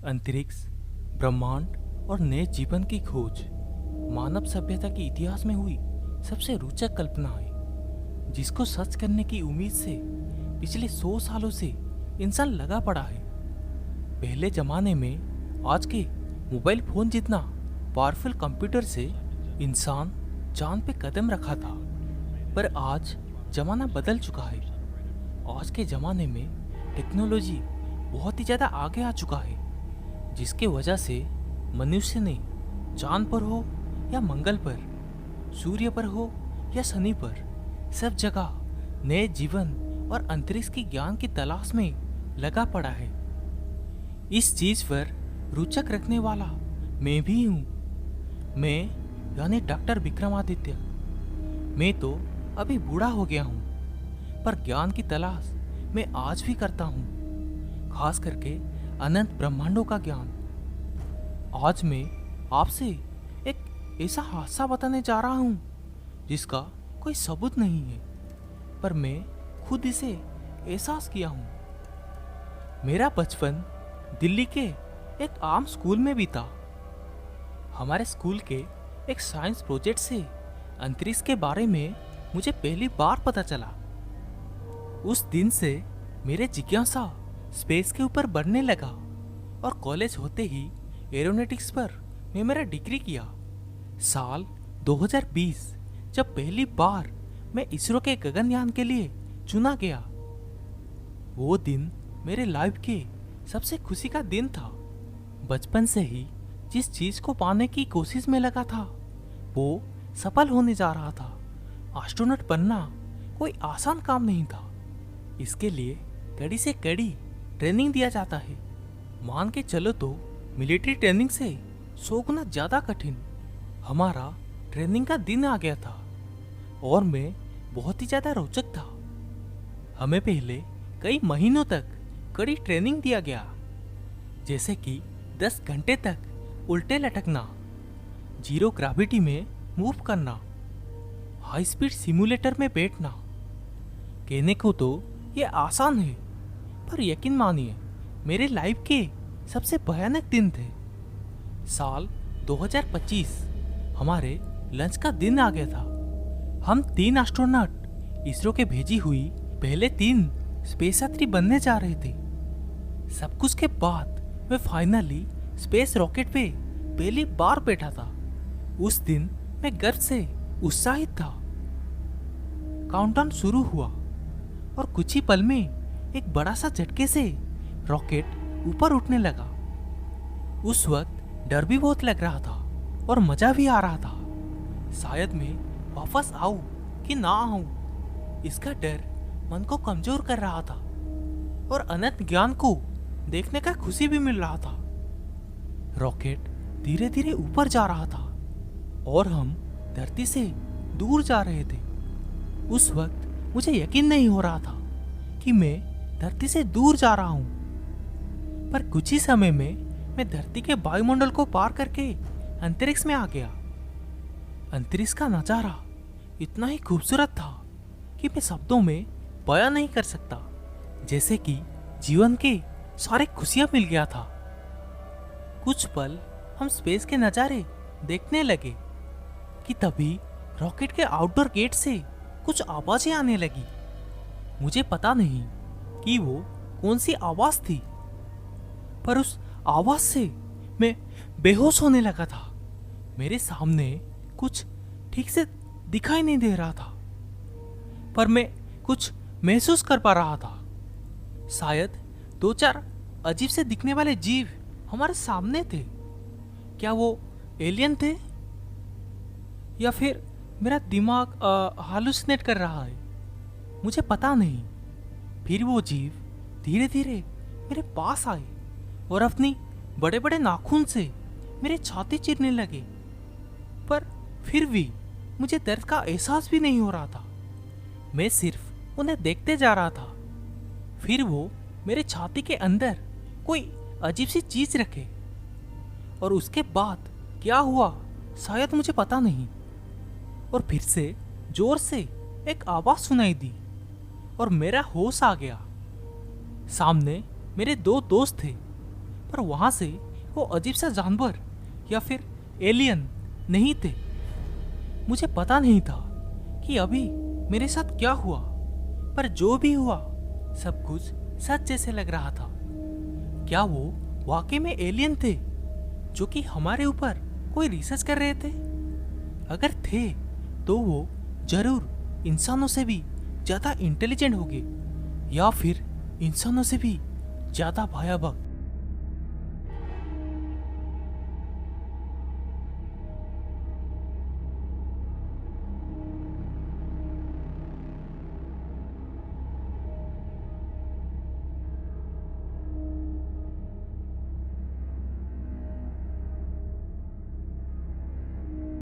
अंतरिक्ष, ब्रह्मांड और नए जीवन की खोज मानव सभ्यता के इतिहास में हुई सबसे रोचक कल्पना है, जिसको सच करने की उम्मीद से पिछले 100 सालों से इंसान लगा पड़ा है। पहले जमाने में आज के मोबाइल फोन जितना पावरफुल कंप्यूटर से इंसान चांद पे कदम रखा था, पर आज जमाना बदल चुका है। आज के जमाने में टेक्नोलॉजी बहुत ही ज़्यादा आगे आ चुका है, जिसके वजह से मनुष्य ने चांद पर हो या मंगल पर, सूर्य पर हो या शनि पर, सब जगह नए जीवन और अंतरिक्ष की ज्ञान की तलाश में लगा पड़ा है। इस चीज पर रुचक रखने वाला मैं भी हूँ। मैं यानी डॉक्टर विक्रमादित्य। मैं तो अभी बूढ़ा हो गया हूँ, पर ज्ञान की तलाश मैं आज भी करता हूँ, खास करके अनंत ब्रह्मांडों का ज्ञान। आज मैं आपसे एक ऐसा हादसा बताने जा रहा हूँ जिसका कोई सबूत नहीं है, पर मैं खुद इसे एहसास किया हूँ। मेरा बचपन दिल्ली के एक आम स्कूल में बीता। हमारे स्कूल के एक साइंस प्रोजेक्ट से अंतरिक्ष के बारे में मुझे पहली बार पता चला। उस दिन से मेरे जिज्ञासा स्पेस के ऊपर बढ़ने लगा और कॉलेज होते ही एरोनॉटिक्स पर मैं मेरा डिग्री किया। साल 2020 जब पहली बार मैं इसरो के गगनयान के लिए चुना गया, वो दिन मेरे लाइफ के सबसे खुशी का दिन था। बचपन से ही जिस चीज को पाने की कोशिश में लगा था वो सफल होने जा रहा था। एस्ट्रोनॉट बनना कोई आसान काम नहीं था। इसके लिए कड़ी से कड़ी ट्रेनिंग दिया जाता है। मान के चलो तो मिलिट्री ट्रेनिंग से 100 गुना ज्यादा कठिन। हमारा ट्रेनिंग का दिन आ गया था और मैं बहुत ही ज्यादा रोचक था। हमें पहले कई महीनों तक कड़ी ट्रेनिंग दिया गया, जैसे कि 10 घंटे तक उल्टे लटकना, जीरो ग्रेविटी में मूव करना, हाई स्पीड सिमुलेटर में बैठना। कहने को तो ये आसान है, पर यकीन मानिए मेरे लाइफ के सबसे भयानक दिन थे। साल 2025 हमारे लंच का दिन आ गया था। हम 3 एस्ट्रोनॉट इसरो के भेजी हुई पहले 3 स्पेस यात्री बनने जा रहे थे। सब कुछ के बाद मैं फाइनली स्पेस रॉकेट पे पहली बार बैठा था। उस दिन मैं गर्व से उत्साहित था। काउंटडाउन शुरू हुआ और कुछ ही पल में एक बड़ा सा झटके से रॉकेट ऊपर उठने लगा। उस वक्त डर भी बहुत लग रहा था और मजा भी आ रहा था। शायद मैं वापस आऊं कि ना आऊं, इसका डर मन को कमजोर कर रहा था और अनंत ज्ञान को देखने का खुशी भी मिल रहा था। रॉकेट धीरे धीरे ऊपर जा रहा था और हम धरती से दूर जा रहे थे। उस वक्त मुझे यकीन नहीं हो रहा था कि मैं धरती से दूर जा रहा हूं, पर कुछ ही समय में मैं धरती के वायुमंडल को पार करके अंतरिक्ष में आ गया। अंतरिक्ष का नजारा इतना ही खूबसूरत था कि मैं शब्दों में बयां नहीं कर सकता। जैसे कि जीवन के सारे खुशियां मिल गया था। कुछ पल हम स्पेस के नजारे देखने लगे कि तभी रॉकेट के आउटडोर गेट से कुछ आवाजें आने लगी। मुझे पता नहीं कि वो कौन सी आवाज थी, पर उस आवाज से मैं बेहोश होने लगा था। मेरे सामने कुछ ठीक से दिखाई नहीं दे रहा था, पर मैं कुछ महसूस कर पा रहा था। शायद 2-4 अजीब से दिखने वाले जीव हमारे सामने थे। क्या वो एलियन थे या फिर मेरा दिमाग हालुसिनेट कर रहा है, मुझे पता नहीं। फिर वो जीव धीरे धीरे मेरे पास आए और अपनी बड़े बड़े नाखून से मेरे छाती चीरने लगे, पर फिर भी मुझे दर्द का एहसास भी नहीं हो रहा था। मैं सिर्फ उन्हें देखते जा रहा था। फिर वो मेरे छाती के अंदर कोई अजीब सी चीज रखे और उसके बाद क्या हुआ शायद मुझे पता नहीं। और फिर से जोर से एक आवाज सुनाई दी और मेरा होश आ गया। सामने मेरे 2 दोस्त थे। पर वहां से वो अजीब सा जानवर या फिर एलियन नहीं थे। मुझे पता नहीं था कि अभी मेरे साथ क्या हुआ, पर जो भी हुआ सब कुछ सच जैसे लग रहा था। क्या वो वाकई में एलियन थे जो कि हमारे ऊपर कोई रिसर्च कर रहे थे? अगर थे तो वो जरूर इंसानों से भी ज्यादा इंटेलिजेंट होंगे, या फिर इंसानों से भी ज्यादा भयावह।